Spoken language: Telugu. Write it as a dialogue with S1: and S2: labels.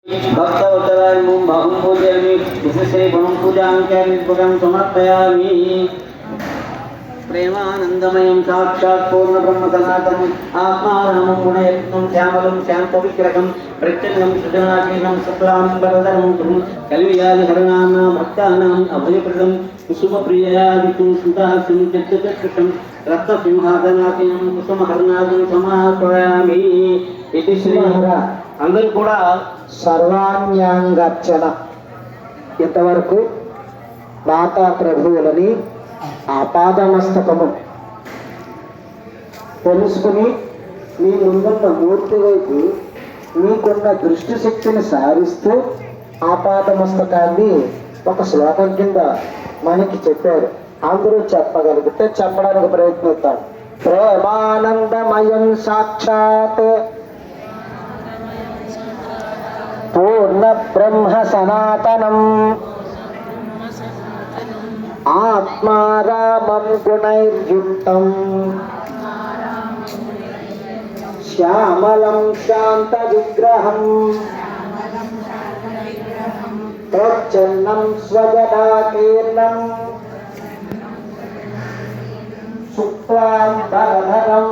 S1: भक्तवत्सलाय बाहुं पूजयामि विशेषे गुणं पूजां समर्पयामि। प्रेमानंदमयं साक्षात् पूर्ण ब्रह्म सनातनम् आत्मारामं गुणयत्नं श्यामलं शान्तविग्रहं प्रत्यङ्गं सृजनाकीर्णं शुक्लाम्बरधरं कलियादिहरणानां भक्तानाम् अभयप्रदं कुसुमप्रियादिकं सुदासं चतुर्दशं रत्नसिंहासनासीनं कुसुमहरणादं समाश्रयामि। इति శ్రీహర అందరూ కూడా సర్వాణ్యాంగర్చన ఇంతవరకు మాతా ప్రభువులని ఆపాదమస్తకము తెలుసుకుని మీ ముందున్న మూర్తి వైపు మీకున్న దృష్టి శక్తిని సారిస్తూ ఆపాదమస్తకాన్ని ఒక శ్లోకం కింద మనకి చెప్పారు. అందరూ చెప్పగలిగితే చెప్పడానికి ప్రయత్నిస్తాం. ప్రేమానందమయం సాక్షాత్ పూర్ణ బ్రహ్మ సనాతనం ఆత్మారామం గుణైర్యుక్తం శ్యామలం శాంత విగ్రహం ప్రచ్ఛన్నం స్వజనాకీర్ణం శుక్లాంబరధరం